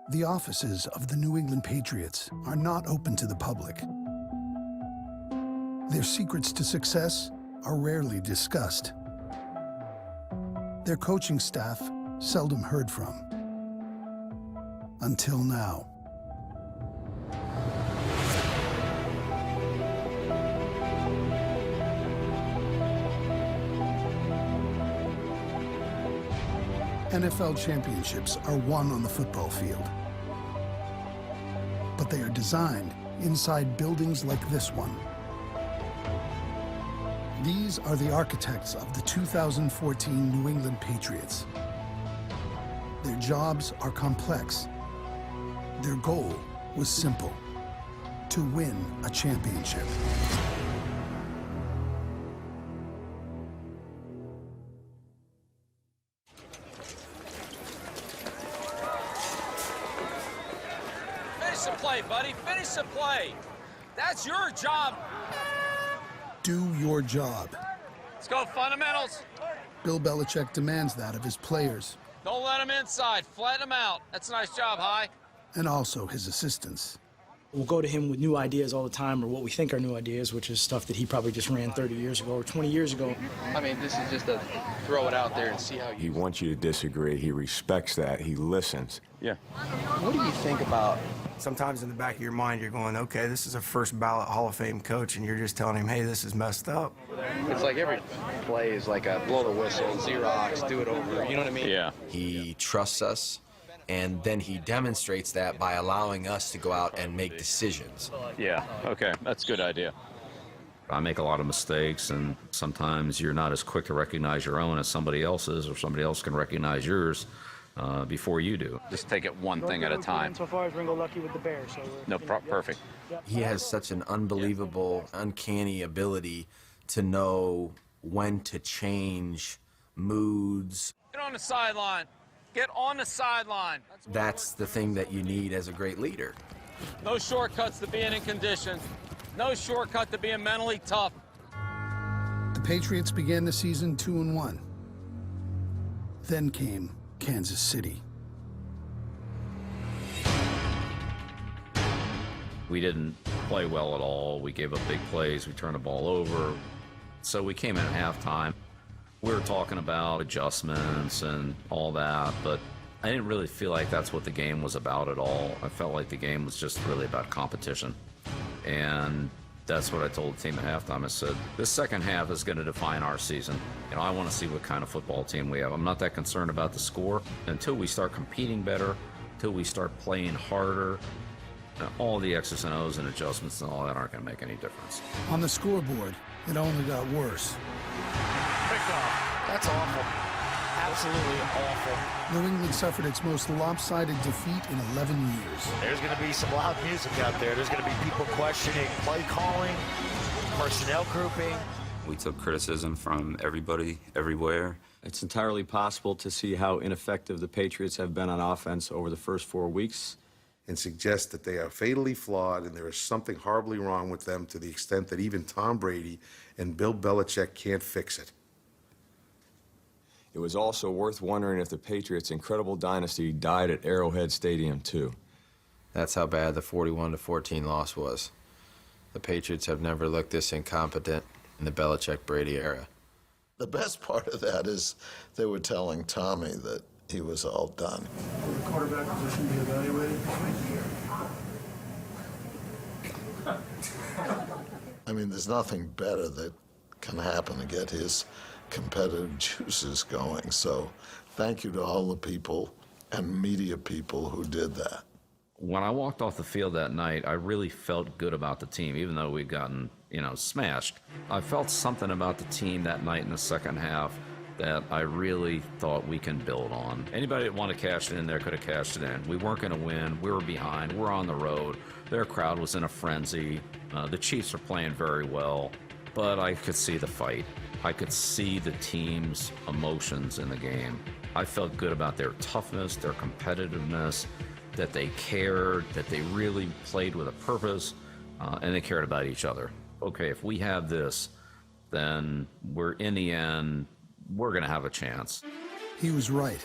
The offices of the New England Patriots are not open to the public. Their secrets to success are rarely discussed. Their coaching staff seldom heard from. Until now. NFL championships are won on the football field. But they are designed inside buildings like this one. These are the architects of the 2014 New England Patriots. Their jobs are complex. Their goal was simple: to win a championship. Finish the play, buddy. Finish the play. That's your job. Do your job. Let's go fundamentals. Bill Belichick demands that of his players. Don't let them inside. Flatten them out. That's a nice job, High. And also his assistants. We'll go to him with new ideas all the time, or what we think are new ideas, which is stuff that he probably just ran 30 years ago or 20 years ago. I mean, this is just a throw it out there and see how He wants you to disagree. He respects that. He listens. Yeah. What do you think about... Sometimes in the back of your mind, you're going, okay, this is a first ballot Hall of Fame coach, and you're just telling him, hey, this is messed up. It's like every play is like a blow the whistle, Xerox, do it over, you know what I mean? Yeah. He trusts us, and then he demonstrates that by allowing us to go out and make decisions. Yeah, okay. That's a good idea. I make a lot of mistakes, and sometimes you're not as quick to recognize your own as somebody else's, or somebody else can recognize yours before you do. Just take it one thing at a time. So far as Ringo lucky with the Bears. So No, perfect. He has such an unbelievable, uncanny ability to know when to change moods. Get on the sideline. Get on the sideline. That's the thing that you need as a great leader. No shortcuts to being in condition. No shortcut to being mentally tough. The Patriots began the season 2-1. Then came Kansas City. We didn't play well at all. We gave up big plays. We turned the ball over. So we came in at halftime. We were talking about adjustments and all that, but I didn't really feel like that's what the game was about at all. I felt like the game was just really about competition. And that's what I told the team at halftime. I said, this second half is going to define our season. You know, I want to see what kind of football team we have. I'm not that concerned about the score. Until we start competing better, until we start playing harder, all the X's and O's and adjustments and all that aren't going to make any difference. On the scoreboard, it only got worse. That's awful. Absolutely awful. New England suffered its most lopsided defeat in 11 years. There's going to be some loud music out there. There's going to be people questioning play calling, personnel grouping. We took criticism from everybody, everywhere. It's entirely possible to see how ineffective the Patriots have been on offense over the first 4 weeks. And suggest that they are fatally flawed and there is something horribly wrong with them to the extent that even Tom Brady and Bill Belichick can't fix it. It was also worth wondering if the Patriots' incredible dynasty died at Arrowhead Stadium, too. That's how bad the 41-14 loss was. The Patriots have never looked this incompetent in the Belichick-Brady era. The best part of that is they were telling Tommy that he was all done. Will the quarterback position be evaluated? I mean, there's nothing better that can happen to get his competitive juices going. So thank you to all the people and media people who did that. When I walked off the field that night, I really felt good about the team, even though we'd gotten, smashed. I felt something about the team that night in the second half that I really thought we can build on. Anybody that wanted to cash it in there could have cashed it in. We weren't going to win. We were behind. We're on the road. Their crowd was in a frenzy. The Chiefs are playing very well, but I could see the fight. I could see the team's emotions in the game. I felt good about their toughness, their competitiveness, that they cared, that they really played with a purpose, and they cared about each other. Okay, if we have this, then in the end, we're going to have a chance. He was right.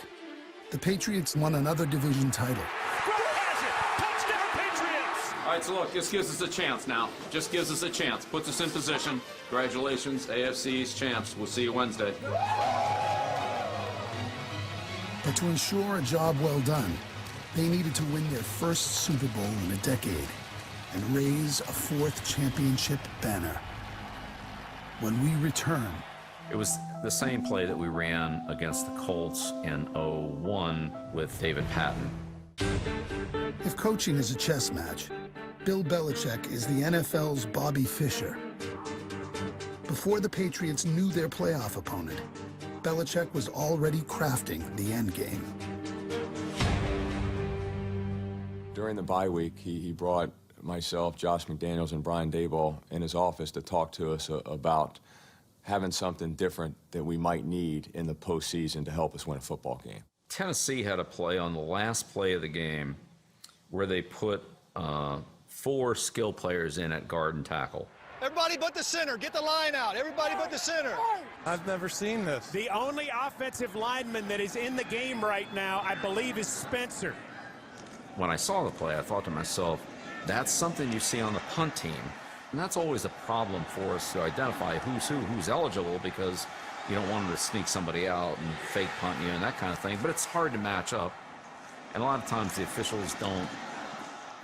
The Patriots won another division title. All right, so look, this gives us a chance now. Just gives us a chance. Puts us in position. Congratulations, AFC East champs. We'll see you Wednesday. But to ensure a job well done, they needed to win their first Super Bowl in a decade and raise a fourth championship banner. When we return... It was the same play that we ran against the Colts in 2001 with David Patton. If coaching is a chess match, Bill Belichick is the NFL's Bobby Fischer. Before the Patriots knew their playoff opponent, Belichick was already crafting the endgame. During the bye week, he brought myself, Josh McDaniels, and Brian Daboll in his office to talk to us about having something different that we might need in the postseason to help us win a football game. Tennessee had a play on the last play of the game where they put 4 skill players in at guard and tackle. Everybody but the center. Get the line out. Everybody but the center. I've never seen this. The only offensive lineman that is in the game right now, I believe, is Spencer. When I saw the play, I thought to myself, that's something you see on the punt team. And that's always a problem for us to identify who's eligible, because you don't want them to sneak somebody out and fake punt you and that kind of thing. But it's hard to match up. And a lot of times the officials don't,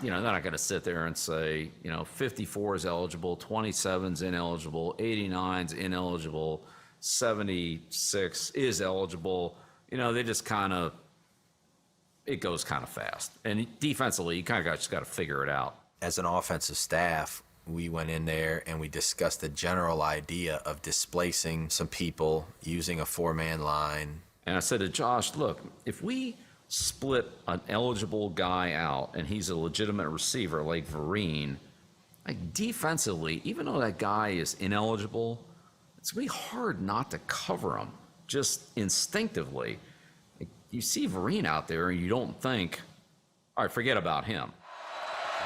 they're not going to sit there and say, 54 is eligible, 27's ineligible, 89's ineligible, 76 is eligible. They just it goes kind of fast. And defensively, you kind of just got to figure it out. As an offensive staff, we went in there and we discussed the general idea of displacing some people, using a 4-man line. And I said to Josh, look, if we split an eligible guy out and he's a legitimate receiver like Vereen, defensively, even though that guy is ineligible, it's really hard not to cover him, just instinctively. You see Vereen out there and you don't think, all right, forget about him.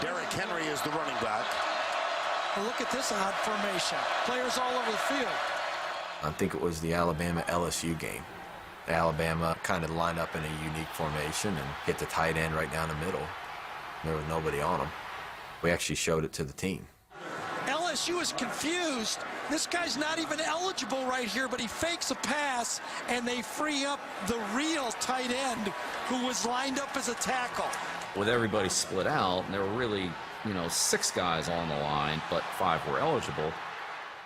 Derrick Henry is the running back. Well, look at this odd formation. Players all over the field. I think it was the Alabama-LSU game. Alabama kind of lined up in a unique formation and hit the tight end right down the middle. There was nobody on him. We actually showed it to the team. LSU is confused. This guy's not even eligible right here, but he fakes a pass, and they free up the real tight end who was lined up as a tackle. With everybody split out, and there were really, 6 guys on the line, but 5 were eligible.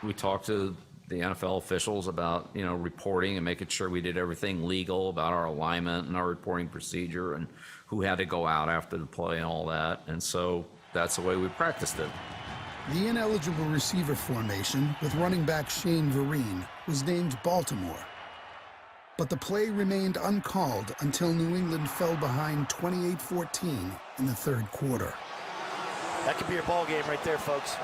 We talked to the NFL officials about, reporting and making sure we did everything legal about our alignment and our reporting procedure and who had to go out after the play and all that. And so that's the way we practiced it. The ineligible receiver formation with running back Shane Vereen was named Baltimore. But the play remained uncalled until New England fell behind 28-14 in the third quarter. That could be your ball game right there, folks.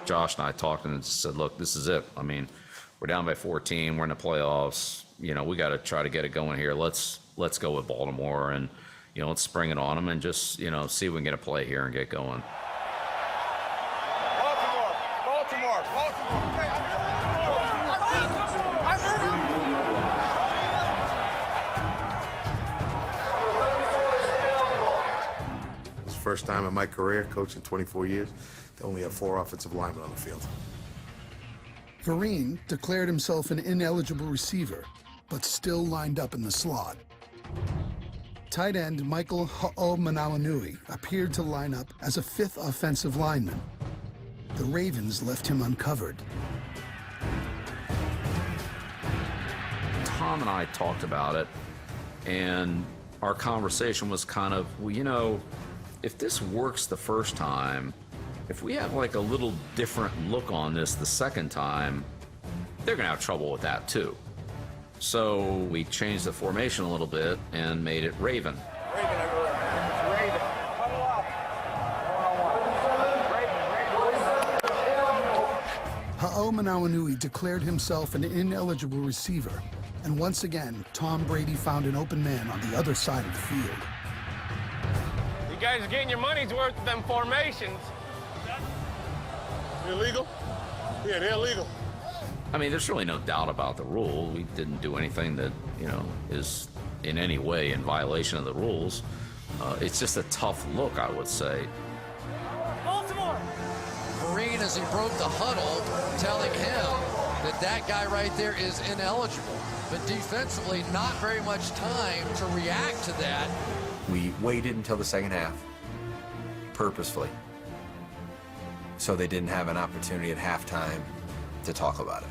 Josh and I talked and said, look, this is it. We're down by 14. We're in the playoffs. We got to try to get it going here. Let's go with Baltimore and, let's spring it on them and just, see if we can get a play here and get going. Baltimore. It's the first time in my career, coaching 24 years, they only have 4 offensive linemen on the field. Vereen declared himself an ineligible receiver, but still lined up in the slot. Tight end Michael Ho'omanawanui appeared to line up as a 5th offensive lineman. The Ravens left him uncovered. Tom and I talked about it, and our conversation was kind of, well, if this works the first time, if we have like a little different look on this the second time, they're going to have trouble with that too. So we changed the formation a little bit and made it Raven. Ho'omanawanui declared himself an ineligible receiver, and once again, Tom Brady found an open man on the other side of the field. You guys are getting your money's worth of them formations. Illegal? Yeah, they're illegal. There's really no doubt about the rule. We didn't do anything that, is in any way in violation of the rules. It's just a tough look, I would say. Marine as he broke the huddle, telling him that that guy right there is ineligible. But defensively, not very much time to react to that. We waited until the second half, purposefully, so they didn't have an opportunity at halftime to talk about it.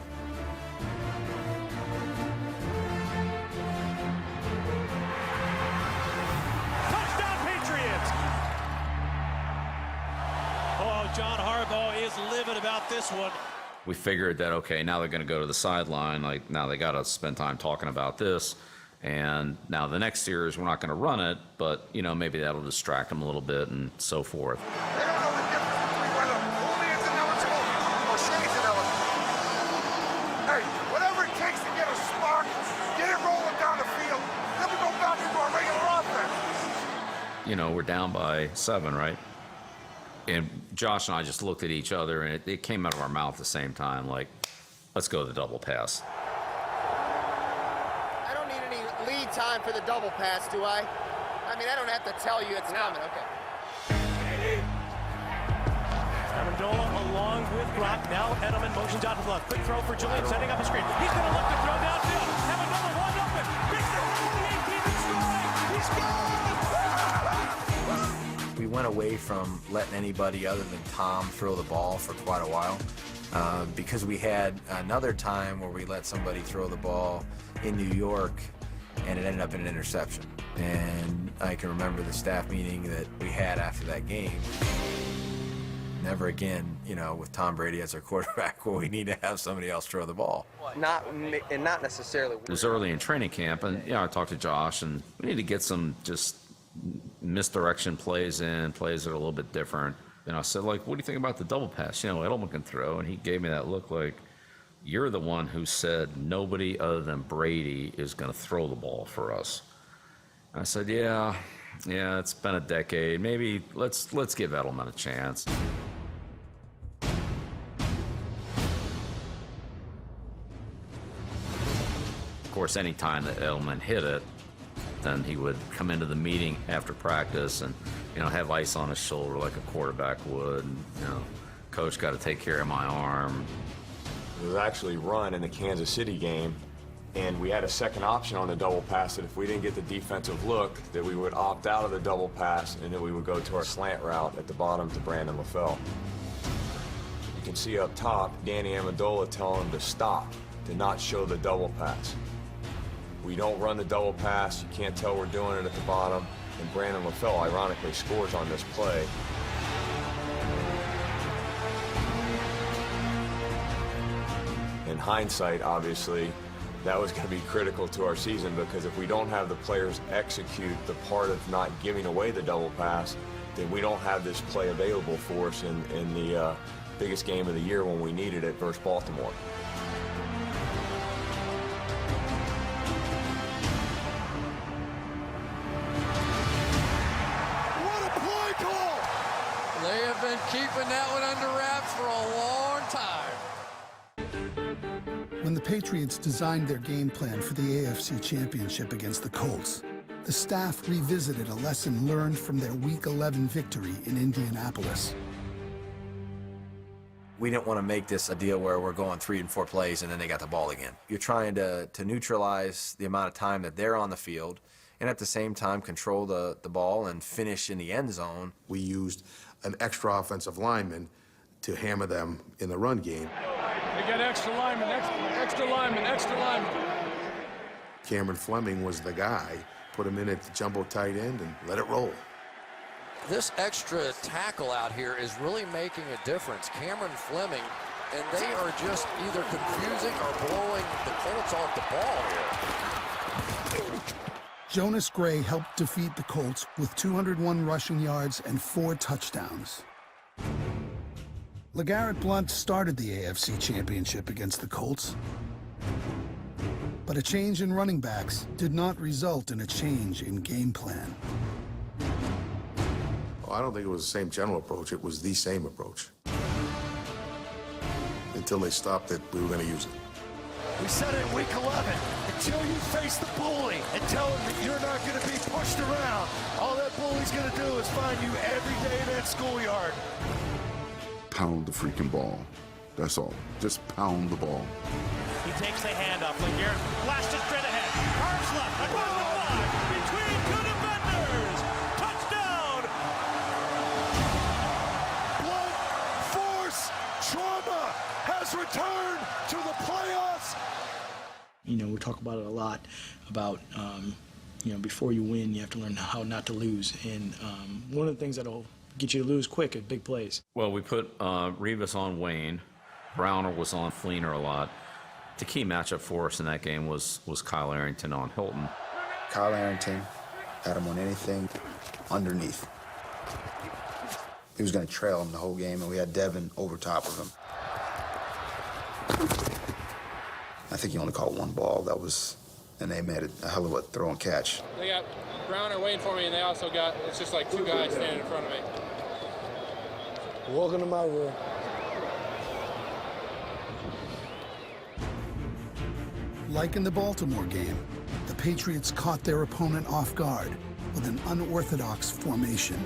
Touchdown, Patriots! Oh, John Harbaugh is livid about this one. We figured that, okay, now they're going to go to the sideline. Like, now they got to spend time talking about this. And now the next series, we're not going to run it, but, you know, maybe that'll distract them a little bit and so forth. They don't know the difference between whether Holy is ineligible or Shay's ineligible. Hey, whatever it takes to get a spark, get it rolling down the field, then we go back into our regular offense. You know, we're down by 7, right? And Josh and I just looked at each other, and it came out of our mouth at the same time, like, let's go to the double pass. I don't need any lead time for the double pass, do I? I mean, I don't have to tell you it's coming. Okay. Amendola along with Brock. Now Edelman motions out to the left. Quick throw for Julian, setting up a screen. He's going to look to throw downfield. Amendola wide open. Big the 18 and strike. He's gone. We went away from letting anybody other than Tom throw the ball for quite a while because we had another time where we let somebody throw the ball in New York and it ended up in an interception. And I can remember the staff meeting that we had after that game. Never again, you know, with Tom Brady as our quarterback, will we need to have somebody else throw the ball. Not necessarily. It was early in training camp, and, you know, I talked to Josh, and we need to get some just misdirection plays in, plays that are a little bit different. And I said, like, what do you think about the double pass? You know, Edelman can throw. And he gave me that look like, you're the one who said nobody other than Brady is going to throw the ball for us. And I said, yeah, it's been a decade. Maybe let's give Edelman a chance. Of course, any time that Edelman hit it, then he would come into the meeting after practice and, you know, have ice on his shoulder like a quarterback would. And, you know, coach, got to take care of my arm. It was actually run in the Kansas City game, and we had a second option on the double pass that if we didn't get the defensive look, that we would opt out of the double pass and then we would go to our slant route at the bottom to Brandon LaFell. You can see up top, Danny Amendola telling him to stop, to not show the double pass. We don't run the double pass. You can't tell we're doing it at the bottom. And Brandon LaFell, ironically, scores on this play. In hindsight, obviously, that was going to be critical to our season because if we don't have the players execute the part of not giving away the double pass, then we don't have this play available for us in the biggest game of the year when we needed it versus Baltimore. They have been keeping that one under wraps for a long time. When the Patriots designed their game plan for the AFC Championship against the Colts, the staff revisited a lesson learned from their Week 11 victory in Indianapolis. We didn't want to make this a deal where we're going 3 and 4 plays and then they got the ball again. You're trying to neutralize the amount of time that they're on the field and at the same time control the ball and finish in the end zone. We used an extra offensive lineman to hammer them in the run game. They got extra linemen, extra linemen, extra linemen. Cameron Fleming was the guy. Put him in at the jumbo tight end and let it roll. This extra tackle out here is really making a difference. Cameron Fleming, and they are just either confusing or blowing the Colts off the ball here. Jonas Gray helped defeat the Colts with 201 rushing yards and 4 touchdowns. LeGarrette Blount started the AFC Championship against the Colts. But a change in running backs did not result in a change in game plan. Well, I don't think it was the same general approach. It was the same approach. Until they stopped it, we were going to use it. We said it in Week 11. Until you face the bully and tell him that you're not going to be pushed around, all that bully's going to do is find you every day in that schoolyard. pound the freaking ball. That's all. Just pound the ball. He takes the handoff. LeGarrette flashes straight ahead. Carves left. Across the line. Between two defenders. Touchdown. Blunt force trauma has returned to the playoffs. You know, we talk about it a lot about, you know, before you win, you have to learn how not to lose. And one of the things that'll get you to lose quick is big plays. Well, we put Revis on Wayne. Browner was on Fleener a lot. The key matchup for us in that game was Kyle Arrington on Hilton. Kyle Arrington had him on anything underneath. He was going to trail him the whole game, and we had Devin over top of him. I think he only caught one ball. That was, and they made a hell of a throw and catch. They got Browner waiting for me, and they also got, it's just like two guys standing in front of me. Welcome to my room. Like in the Baltimore game, the Patriots caught their opponent off guard with an unorthodox formation.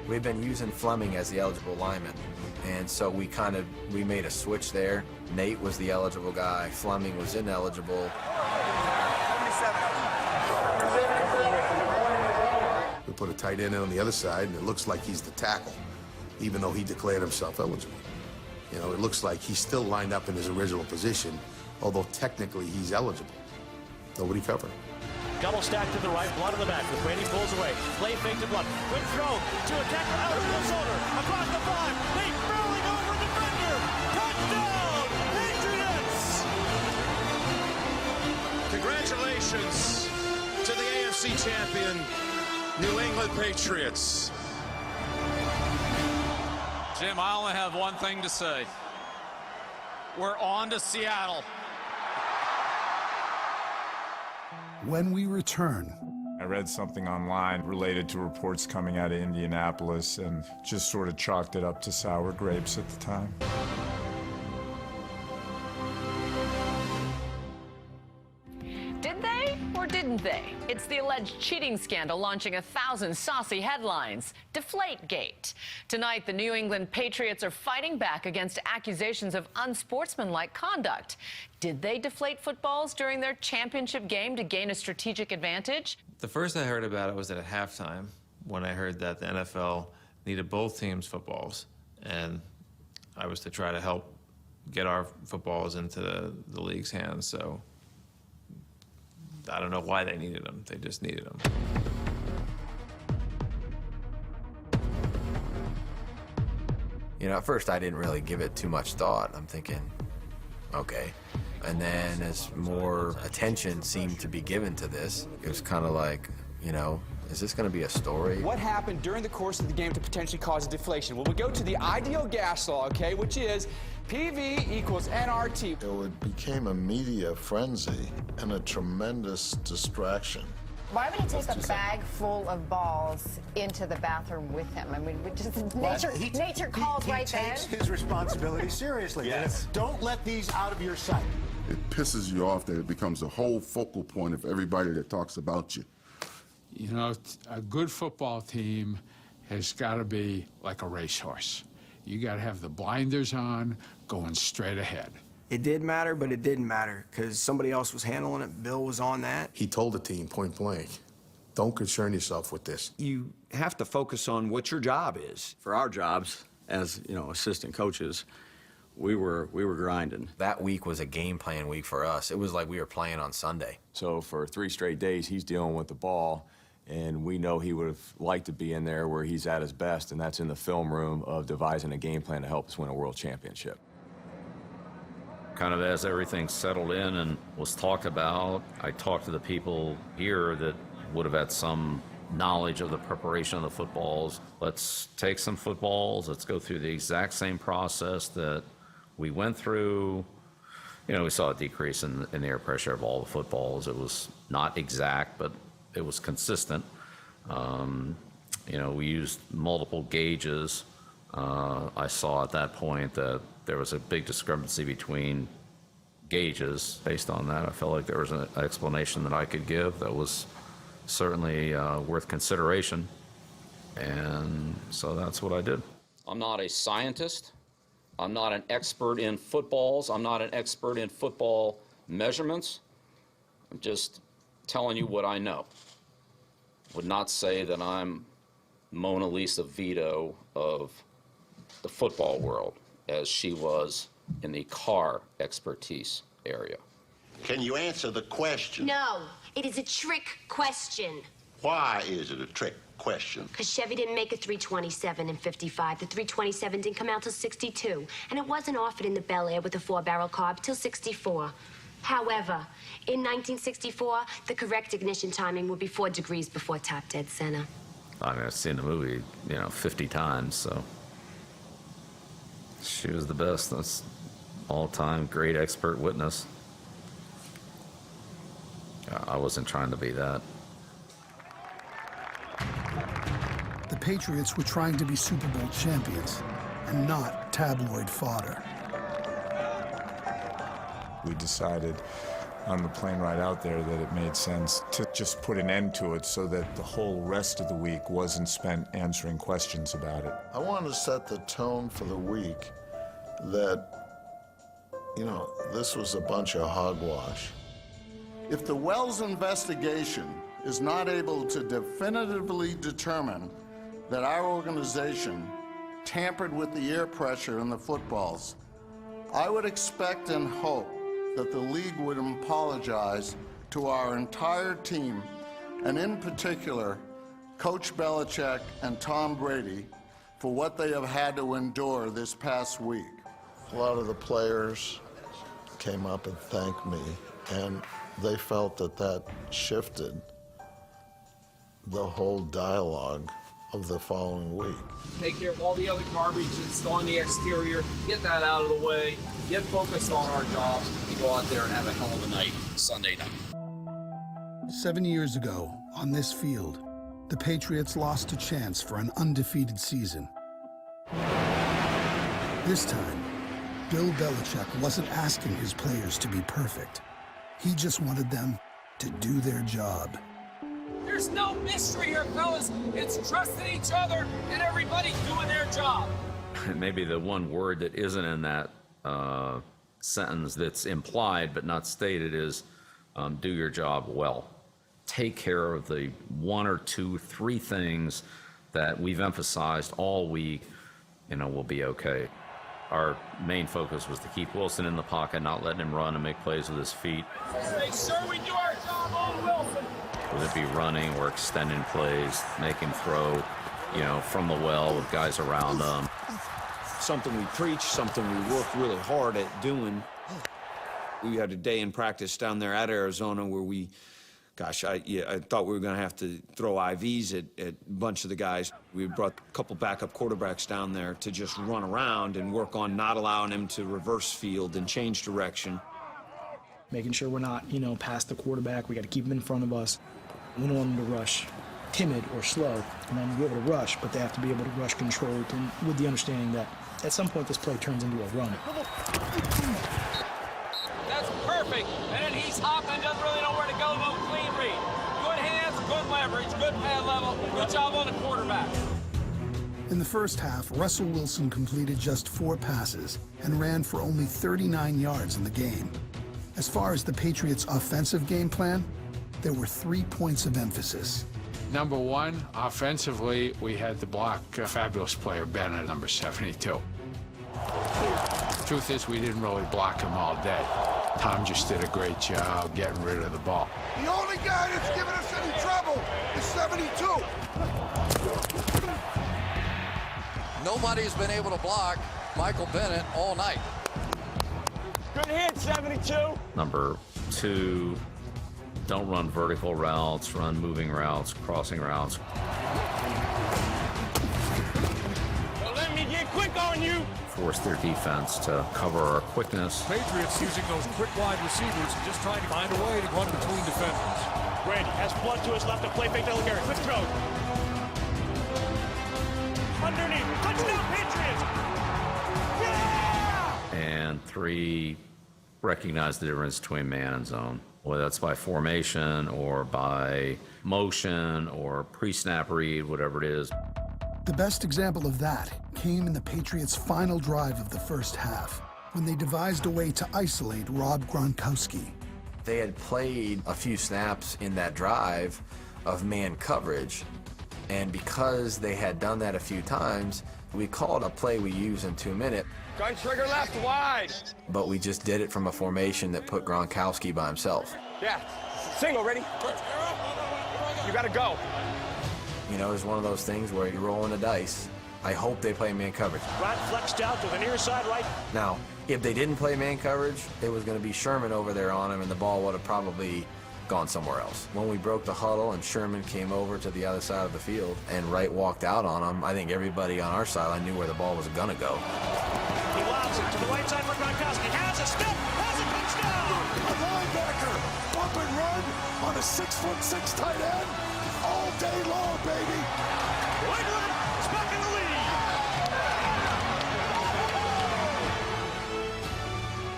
We've been using Fleming as the eligible lineman, and so we made a switch there. Nate was the eligible guy. Fleming was ineligible. We put a tight end in on the other side, and it looks like he's the tackle, even though he declared himself eligible. You know, it looks like he's still lined up in his original position, although technically he's eligible. Nobody covered. Double stack to the right, Blunt in the back. With Brady pulls away. Play fake to Blunt. Quick throw to a tackle out of the shoulder. Across the 5. Nate barreling over the defender. Touchdown, Patriots! Congratulations to the AFC champion, New England Patriots. Jim, I only have one thing to say. We're on to Seattle. When we return, I read something online related to reports coming out of Indianapolis and just sort of chalked it up to sour grapes at the time. Did they or didn't they? It's the alleged cheating scandal launching 1,000 saucy headlines. Deflategate. Tonight, the New England Patriots are fighting back against accusations of unsportsmanlike conduct. Did they deflate footballs during their championship game to gain a strategic advantage? The first I heard about it was at halftime when I heard that the NFL needed both teams' footballs, and I was to try to help get our footballs into the league's hands, so I don't know why they needed them. They just needed them. You know, at first I didn't really give it too much thought. I'm thinking, okay. And then as more attention seemed to be given to this, it was kind of like, you know, is this going to be a story? What happened during the course of the game to potentially cause a deflation? Well, we go to the ideal gas law, okay, which is PV equals NRT. It became a media frenzy and a tremendous distraction. Why would he take a bag full of balls into the bathroom with him? I mean, nature calls right then. He takes his responsibility seriously. Yes. Don't let these out of your sight. It pisses you off that it becomes the whole focal point of everybody that talks about you. You know, a good football team has got to be like a racehorse. You got to have the blinders on, going straight ahead. It did matter, but it didn't matter because somebody else was handling it. Bill was on that. He told the team point blank, don't concern yourself with this. You have to focus on what your job is. For our jobs, as you know, assistant coaches, we were grinding. That week was a game plan week for us. It was like we were playing on Sunday. So for 3 straight days, he's dealing with the ball, and we know he would have liked to be in there where he's at his best, and that's in the film room of devising a game plan to help us win a world championship. Kind of as everything settled in and was talked about, I talked to the people here that would have had some knowledge of the preparation of the footballs. Let's take some footballs, let's go through the exact same process that we went through. You know, we saw a decrease in the air pressure of all the footballs. It was not exact, but it was consistent. You know, we used multiple gauges. I saw at that point that there was a big discrepancy between gauges. Based on that, I felt like there was an explanation that I could give that was certainly worth consideration. And so that's what I did. I'm not a scientist. I'm not an expert in footballs. I'm not an expert in football measurements. I'm just telling you what I know. Would not say that I'm Mona Lisa Vito of the football world, as she was in the car expertise area. Can you answer the question? No, it is a trick question. Why is it a trick question? Because Chevy didn't make a 327 in 55. The 327 didn't come out till 62. And it wasn't offered in the Bel Air with a 4-barrel carb till 64. However, in 1964, the correct ignition timing would be 4 degrees before top dead center. I mean, I've seen the movie, 50 times, so. She was the best. That's all-time great expert witness. I wasn't trying to be that. The Patriots were trying to be Super Bowl champions and not tabloid fodder. We decided on the plane ride out there that it made sense to just put an end to it so that the whole rest of the week wasn't spent answering questions about it. I want to set the tone for the week that, this was a bunch of hogwash. If the Wells investigation is not able to definitively determine that our organization tampered with the air pressure in the footballs, I would expect and hope that the league would apologize to our entire team, and in particular, Coach Belichick and Tom Brady, for what they have had to endure this past week. A lot of the players came up and thanked me, and they felt that shifted the whole dialogue of the following week. Take care of all the other garbage that's on the exterior, get that out of the way, get focused on our jobs, and go out there and have a hell of a night Sunday night. 7 years ago, on this field, the Patriots lost a chance for an undefeated season. This time, Bill Belichick wasn't asking his players to be perfect. He just wanted them to do their job. There's no mystery here, fellas. It's trusting each other and everybody doing their job. Maybe the one word that isn't in that sentence that's implied but not stated is do your job well. Take care of the 1 or 2, 3 things that we've emphasized all week, we'll be okay. Our main focus was to keep Wilson in the pocket, not letting him run and make plays with his feet. Make sure we do our job on Wilson. Whether it be running or extending plays, make him throw, from the well with guys around him. Something we preach, something we work really hard at doing. We had a day in practice down there at Arizona where we, I thought we were going to have to throw IVs at a bunch of the guys. We brought a couple backup quarterbacks down there to just run around and work on not allowing him to reverse field and change direction. Making sure we're not, past the quarterback. We got to keep him in front of us. We don't want them to rush timid or slow. We want them to be able to rush, but they have to be able to rush controlled, and with the understanding that at some point this play turns into a run. That's perfect. And then he's hopping, doesn't really know where to go. No clean read. Good hands, good leverage, good pad level. Good job on the quarterback. In the first half, Russell Wilson completed just 4 passes and ran for only 39 yards in the game. As far as the Patriots' offensive game plan, there were 3 points of emphasis. Number 1, offensively, we had to block a fabulous player, Bennett, number 72. Truth is, we didn't really block him all day. Tom just did a great job getting rid of the ball. The only guy that's giving us any trouble is 72. Nobody's been able to block Michael Bennett all night. Good hit, 72. Number 2, don't run vertical routes, run moving routes, crossing routes. Well, let me get quick on you. Force their defense to cover our quickness. Patriots using those quick wide receivers and just trying to find a way to run between defenders. Brady has blood to his left to play fake Delaware. Quick throw. Underneath. Touchdown, Patriots. Yeah! And 3, recognize the difference between man and zone. Whether that's by formation or by motion or pre-snap read, whatever it is. The best example of that came in the Patriots' final drive of the first half, when they devised a way to isolate Rob Gronkowski. They had played a few snaps in that drive of man coverage, and because they had done that a few times, we called a play we use in 2 minutes. Gun trigger left, wide. But we just did it from a formation that put Gronkowski by himself. Yeah, single, ready? You gotta go. You know, it's one of those things where you're rolling the dice. I hope they play man coverage. Right flexed out to the near side right. Now, if they didn't play man coverage, it was going to be Sherman over there on him, and the ball would have probably gone somewhere else. When we broke the huddle and Sherman came over to the other side of the field and Wright walked out on him, I think everybody on our sideline knew where the ball was going to go. He lobs it to the right side for Gronkowski. Has a step, has a touchdown! A linebacker, bump and run on a 6'6" tight end all day long, baby. New England is back in the lead.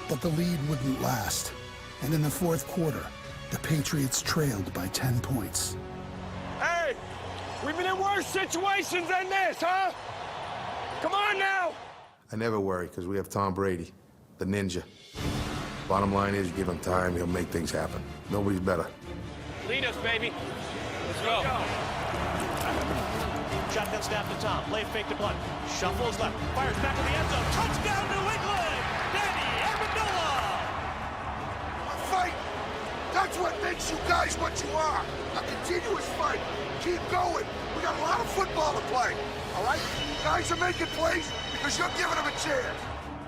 But the lead wouldn't last, and in the fourth quarter, the Patriots trailed by 10 points. Hey, we've been in worse situations than this, huh? Come on now. I never worry, because we have Tom Brady, the ninja. Bottom line is, you give him time, he'll make things happen. Nobody's better. Lead us, baby. Let's go. Shotgun snap to Tom. Play fake to Blunt. Shuffles left. Fires back to the end zone. Touchdown, New England! Danny Amendola! Fight! That's what makes you guys what you are. A continuous fight. Keep going. We got a lot of football to play. All right? Guys are making plays because you're giving them a chance.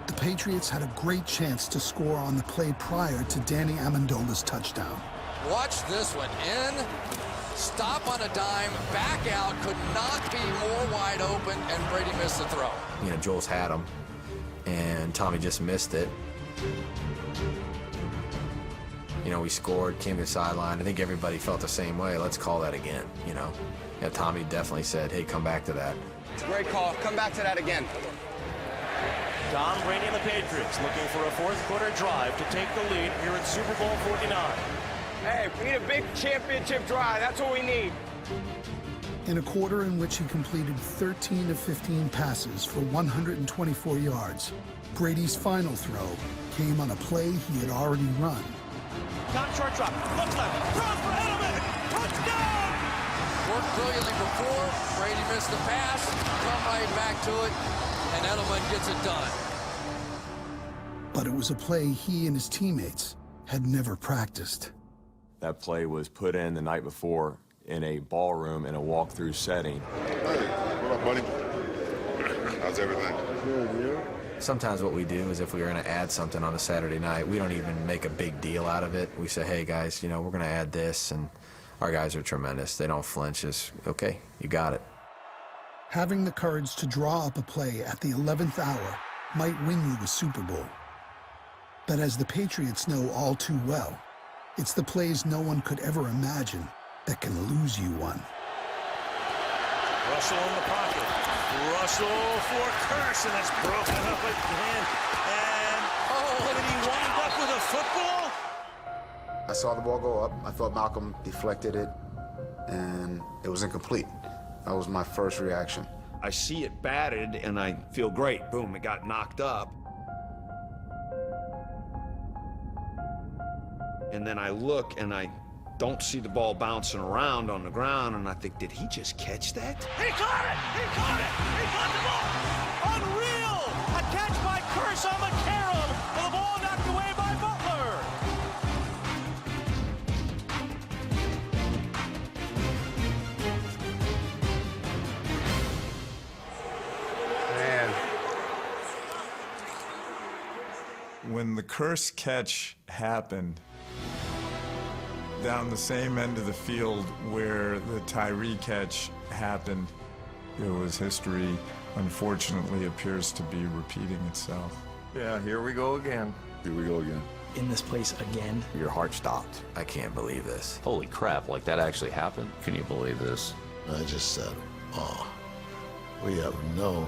The Patriots had a great chance to score on the play prior to Danny Amendola's touchdown. Watch this one. In, stop on a dime, back out, could not be more wide open, and Brady missed the throw. You know, Jules had him, and Tommy just missed it. You know, we scored, came to the sideline. I think everybody felt the same way. Let's call that again, you know. Yeah, Tommy definitely said, hey, come back to that. It's a great call. Come back to that again. Tom Brady and the Patriots looking for a fourth quarter drive to take the lead here at Super Bowl 49. Hey, we need a big championship drive. That's what we need. In a quarter in which he completed 13 of 15 passes for 124 yards, Brady's final throw came on a play he had already run. Top short drop, looks left, throws for Edelman, touchdown! Worked brilliantly before. Brady missed the pass, come right back to it, and Edelman gets it done. But it was a play he and his teammates had never practiced. That play was put in the night before in a ballroom in a walkthrough setting. Hey, what up, buddy? How's everything? Good, yeah. Sometimes what we do is if we're going to add something on a Saturday night, we don't even make a big deal out of it. We say, hey, guys, you know, we're going to add this, and our guys are tremendous. They don't flinch. It's, okay, you got it. Having the courage to draw up a play at the 11th hour might win you a Super Bowl. But as the Patriots know all too well, it's the plays no one could ever imagine that can lose you one. Russell in the pocket. Russell for Carson. That's broken up again. And, did he wind up with a football? I saw the ball go up. I thought Malcolm deflected it, and it was incomplete. That was my first reaction. I see it batted, and I feel great. Boom, it got knocked up. And then I look, and I don't see the ball bouncing around on the ground, and I think, did he just catch that? He caught it! He caught it! He caught the ball! Unreal! A catch by Kershaw McCarron, and the ball knocked away by Man. When the curse catch happened, down the same end of the field where the Tyree catch happened, it was history, unfortunately, appears to be repeating itself. Yeah, here we go again. Here we go again. In this place again. Your heart stopped. I can't believe this. Holy crap, like that actually happened? Can you believe this? I just said, oh, we have no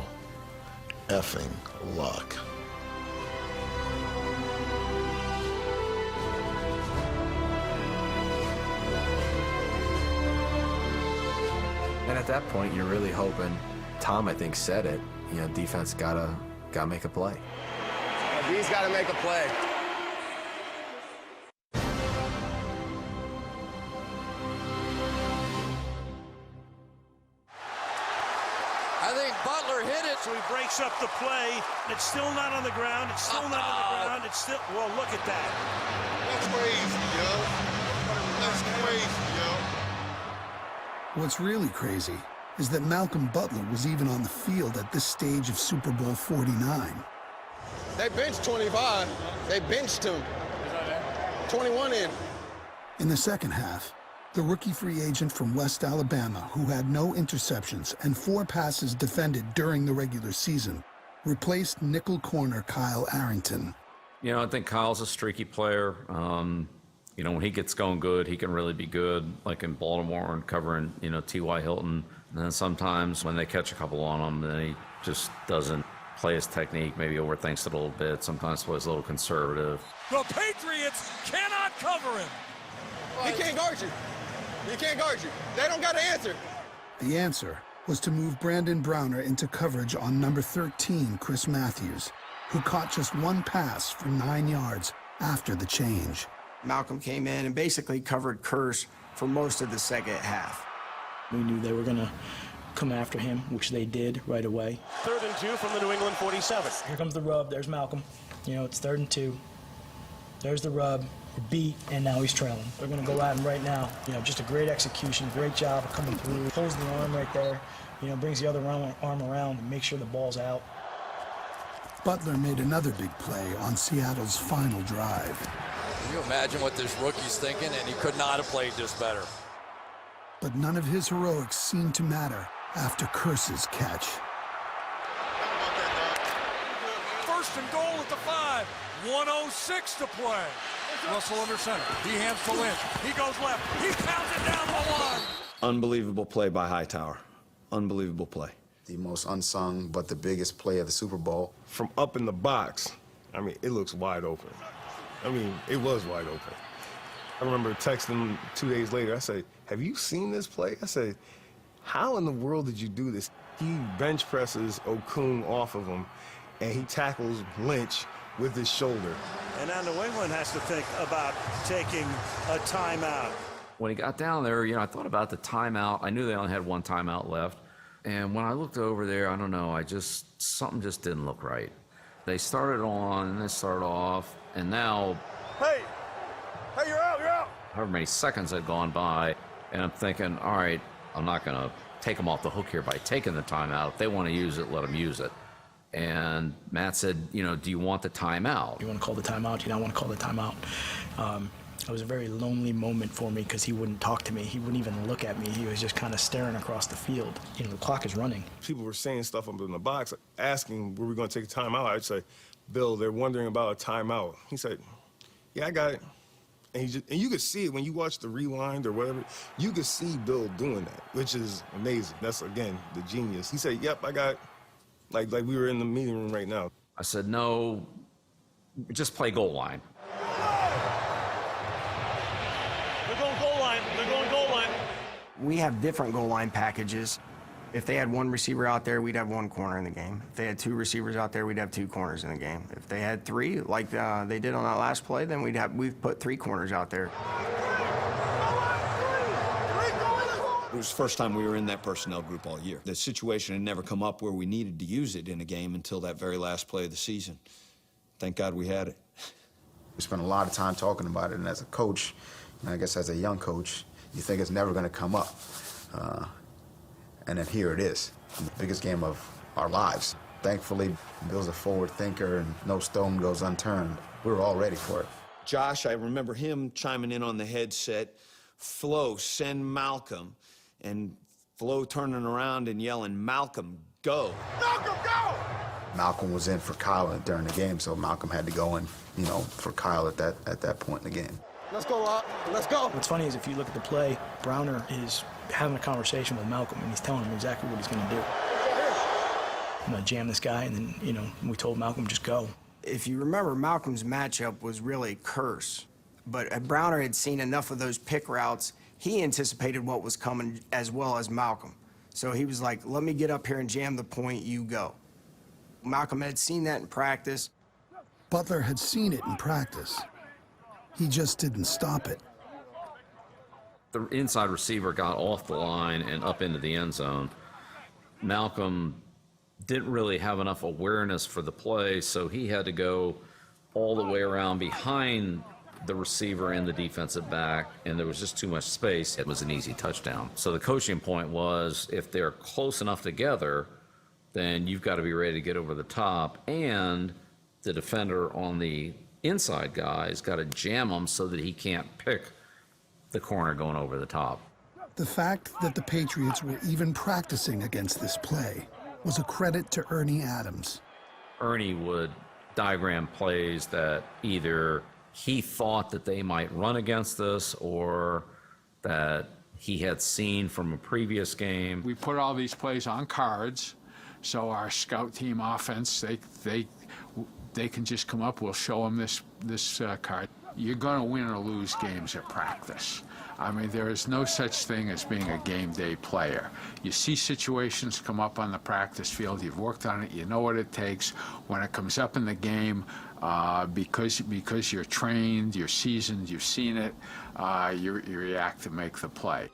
effing luck. And at that point, you're really hoping Tom, I think, said it. You know, defense gotta make a play. D's gotta make a play. I think Butler hit it. So he breaks up the play. It's still not on the ground. It's still not on the ground. It's still, well, look at that. That's crazy, yo. That's crazy, yo. What's really crazy is that Malcolm Butler was even on the field at this stage of Super Bowl 49. They benched 25. They benched him. 21 in. In the second half, the rookie free agent from West Alabama, who had no interceptions and 4 passes defended during the regular season, replaced nickel corner Kyle Arrington. You know, I think Kyle's a streaky player. You know, when he gets going good, he can really be good, like in Baltimore and covering, you know, T.Y. Hilton. And then sometimes when they catch a couple on him, then he just doesn't play his technique, maybe overthinks it a little bit, sometimes plays a little conservative. The Patriots cannot cover him. He can't guard you. He can't guard you. They don't got an answer. The answer was to move Brandon Browner into coverage on number 13, Chris Matthews, who caught just 1 pass for 9 yards after the change. Malcolm came in and basically covered Curse for most of the second half. We knew they were going to come after him, which they did right away. 3rd and 2 from the New England 47. Here comes the rub. There's Malcolm. You know, it's 3rd and 2. There's the rub. We're beat, and now he's trailing. They're going to go at him right now. You know, just a great execution, great job of coming through. Pulls the arm right there. You know, brings the other arm around and makes sure the ball's out. Butler made another big play on Seattle's final drive. Can you imagine what this rookie's thinking? And he could not have played this better. But none of his heroics seemed to matter after Curse's catch. 1st and goal at the 5. 1:06 to play. Russell under center. He hands to Lynch. He goes left. He pounds it down the line. Unbelievable play by Hightower. Unbelievable play. The most unsung, but the biggest play of the Super Bowl. From up in the box, I mean, it looks wide open. I mean, it was wide open. I remember texting him 2 days later. I said, have you seen this play? I said, how in the world did you do this? He bench presses Okung off of him, and he tackles Lynch with his shoulder. And now New England has to think about taking a timeout. When he got down there, you know, I thought about the timeout. I knew they only had 1 timeout left. And when I looked over there, I don't know, something just didn't look right. They started on, and they started off, and now... Hey, you're out. However many seconds had gone by, and I'm thinking, all right, I'm not going to take them off the hook here by taking the timeout. If they want to use it, let them use it. And Matt said, you know, do you want the timeout? You want to call the timeout? You don't want to call the timeout. It was a very lonely moment for me because he wouldn't talk to me. He wouldn't even look at me. He was just kind of staring across the field. You know, the clock is running. People were saying stuff up in the box, asking, were we going to take a timeout? I'd say, Bill, they're wondering about a timeout. He said, yeah, I got it. And you could see it when you watch the rewind or whatever. You could see Bill doing that, which is amazing. That's, again, the genius. He said, yep, I got it. Like we were in the meeting room right now. I said, no, just play goal line. They're going goal line. We have different goal line packages. If they had 1 receiver out there, we'd have 1 corner in the game. If they had 2 receivers out there, we'd have 2 corners in the game. If they had 3, like they did on that last play, then we'd put 3 corners out there. It was the first time we were in that personnel group all year. The situation had never come up where we needed to use it in a game until that very last play of the season. Thank God we had it. We spent a lot of time talking about it, and as a coach, and I guess as a young coach, you think it's never going to come up. And then here it is, the biggest game of our lives. Thankfully, Bill's a forward thinker, and no stone goes unturned. We were all ready for it. Josh, I remember him chiming in on the headset, Flo, send Malcolm, and Flo turning around and yelling, Malcolm, go. Malcolm, go! Malcolm was in for Kyle during the game, so Malcolm had to go in, you know, for Kyle at that point in the game. Let's go, Locke. Let's go. What's funny is if you look at the play, Browner is having a conversation with Malcolm, and he's telling him exactly what he's going to do. I'm going to jam this guy, and then, you know, we told Malcolm, just go. If you remember, Malcolm's matchup was really Curse. But Browner had seen enough of those pick routes. He anticipated what was coming as well as Malcolm. So he was like, let me get up here and jam the point, you go. Malcolm had seen that in practice. Butler had seen it in practice. He just didn't stop it. The inside receiver got off the line and up into the end zone. Malcolm didn't really have enough awareness for the play, so he had to go all the way around behind the receiver and the defensive back, and there was just too much space. It was an easy touchdown. So the coaching point was, if they're close enough together, then you've got to be ready to get over the top, and the defender on the inside guy's got to jam him so that he can't pick the corner going over the top. The fact that the Patriots were even practicing against this play was a credit to Ernie Adams. Ernie would diagram plays that either he thought that they might run against us or that he had seen from a previous game. We put all these plays on cards, so our scout team offense, they can just come up. We'll show them this card. You're going to win or lose games at practice. I mean, there is no such thing as being a game day player. You see situations come up on the practice field, you've worked on it, you know what it takes. When it comes up in the game, because you're trained, you're seasoned, you've seen it, you react to make the play.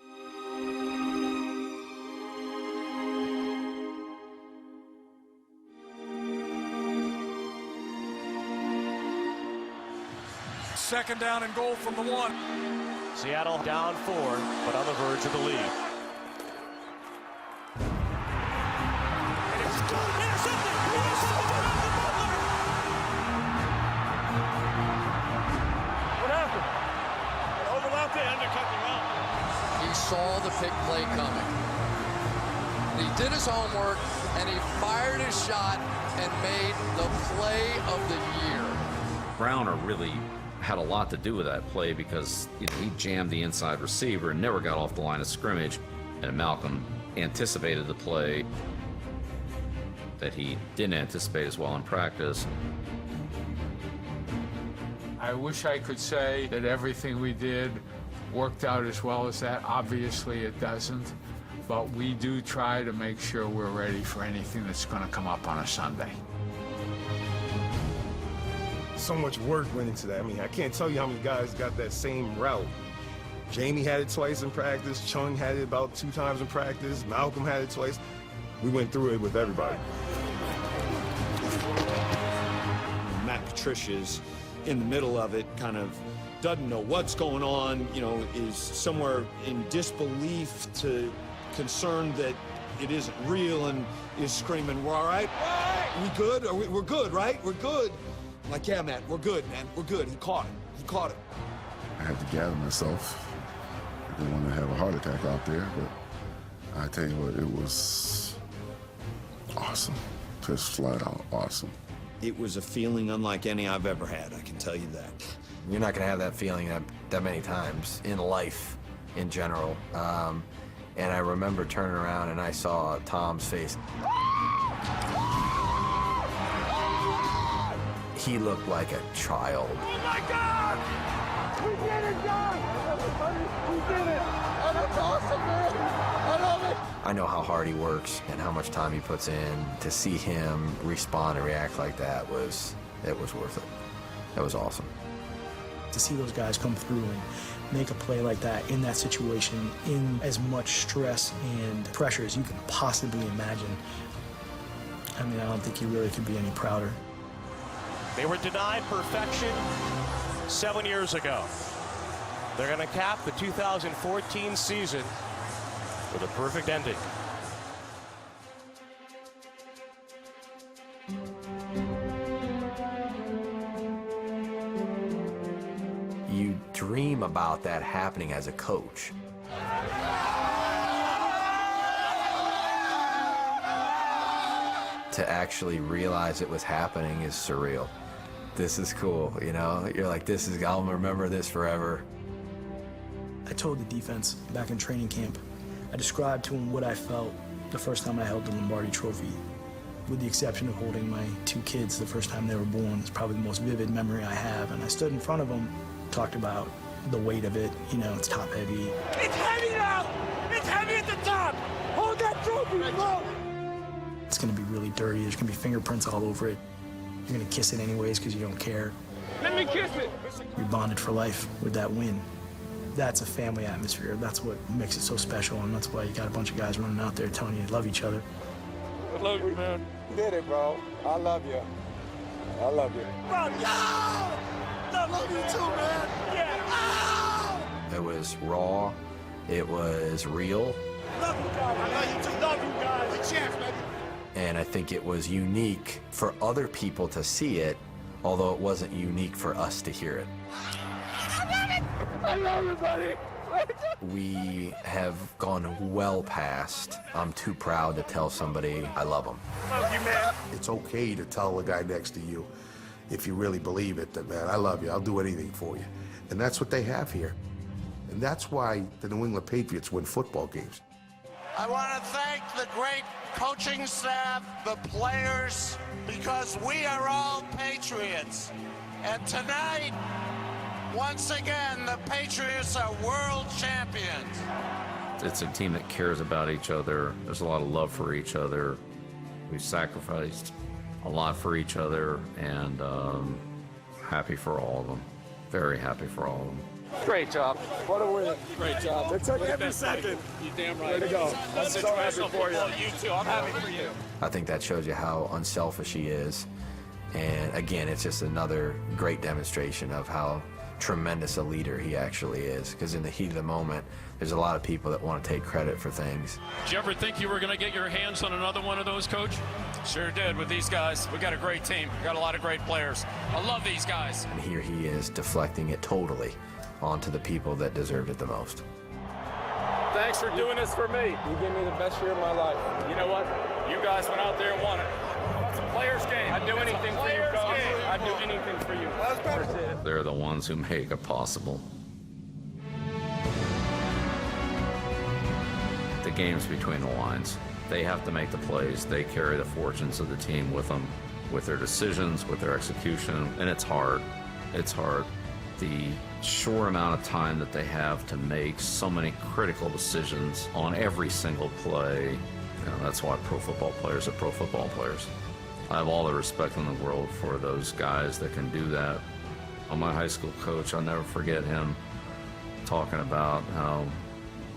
Second down and goal from the 1. Seattle down 4, but on the verge of the lead. What happened? Overlapped it, undercut the route. He saw the pick play coming. He did his homework, and he fired his shot and made the play of the year. Browner really had a lot to do with that play because he jammed the inside receiver and never got off the line of scrimmage. And Malcolm anticipated the play that he didn't anticipate as well in practice. I wish I could say that everything we did worked out as well as that. Obviously it doesn't, but we do try to make sure we're ready for anything that's going to come up on a Sunday. So much work went into that. I mean, I can't tell you how many guys got that same route. Jamie had it twice in practice. Chung had it about 2 times in practice. Malcolm had it twice. We went through it with everybody. Matt Patricia's in the middle of it, kind of doesn't know what's going on, is somewhere in disbelief to concerned that it isn't real and is screaming, "We're all right? We good? We're good, right? We're good." I'm like, "Yeah, Matt, we're good, man. We're good." He caught it. He caught it. I had to gather myself. I didn't want to have a heart attack out there, but I tell you what, it was awesome. Just flat out awesome. It was a feeling unlike any I've ever had, I can tell you that. You're not going to have that feeling that many times in life in general. And I remember turning around and I saw Tom's face. He looked like a child. Oh my God! We did it, guys! We did it! Oh, that's awesome, man! I love it! I know how hard he works and how much time he puts in. To see him respond and react like that was worth it. That was awesome. To see those guys come through and make a play like that in that situation, in as much stress and pressure as you can possibly imagine, I mean, I don't think you really could be any prouder. They were denied perfection 7 years ago. They're going to cap the 2014 season with a perfect ending. You dream about that happening as a coach. To actually realize it was happening is surreal. This is cool, You're like, I'll remember this forever. I told the defense back in training camp, I described to them what I felt the first time I held the Lombardi Trophy. With the exception of holding my 2 kids the first time they were born, it's probably the most vivid memory I have. And I stood in front of them, talked about the weight of it, it's top heavy. It's heavy now! It's heavy at the top! Hold that trophy! It's going to be really dirty. There's going to be fingerprints all over it. You're going to kiss it anyways because you don't care. Let me kiss it. We bonded for life with that win. That's a family atmosphere. That's what makes it so special, and that's why you got a bunch of guys running out there telling you they love each other. I love you, man. You did it, bro. I love you. I love you. Bro, yo! Love you too, man. Yeah. It was raw. It was real. Love you, guys. I love you too. Love you, guys. The champs, baby. And I think it was unique for other people to see it, although it wasn't unique for us to hear it. I love you, buddy. We have gone well past, I'm too proud to tell somebody I love them. Love you, man. It's okay to tell the guy next to you, if you really believe it, that, man, I love you, I'll do anything for you. And that's what they have here. And that's why the New England Patriots win football games. I want to thank the great coaching staff, the players, because we are all Patriots. And tonight, once again, the Patriots are world champions. It's a team that cares about each other. There's a lot of love for each other. We've sacrificed a lot for each other, and happy for all of them. Very happy for all of them. Great job. What a win. Great job. It took every second. You damn right. Way to go. I'm so happy for you. You too. I'm happy for you. I think that shows you how unselfish he is. And again, it's just another great demonstration of how tremendous a leader he actually is. Because in the heat of the moment, there's a lot of people that want to take credit for things. Did you ever think you were going to get your hands on another one of those, Coach? Sure did with these guys. We got a great team. We got a lot of great players. I love these guys. And here he is deflecting it totally onto the people that deserved it the most. Thanks for doing this for me. You gave me the best year of my life. You know what? You guys went out there and won it. It's a player's game. I'd do anything for you, Coach. I'd do anything for you. They're the ones who make it possible. The game's between the lines. They have to make the plays. They carry the fortunes of the team with them, with their decisions, with their execution, and it's hard. It's hard. The short amount of time that they have to make so many critical decisions on every single play, that's why pro football players are pro football players. I have all the respect in the world for those guys that can do that. My high school coach, I'll never forget him talking about how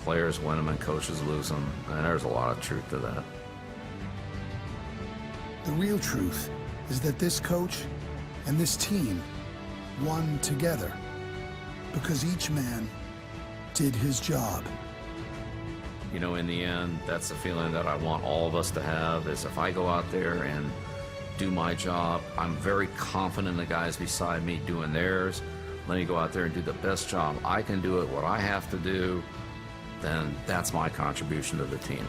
players win them and coaches lose them, and there's a lot of truth to that. The real truth is that this coach and this team won together because each man did his job. You know, in the end, that's the feeling that I want all of us to have, is if I go out there and do my job, I'm very confident in the guys beside me doing theirs. Let me go out there and do the best job I can do it, what I have to do, then that's my contribution to the team.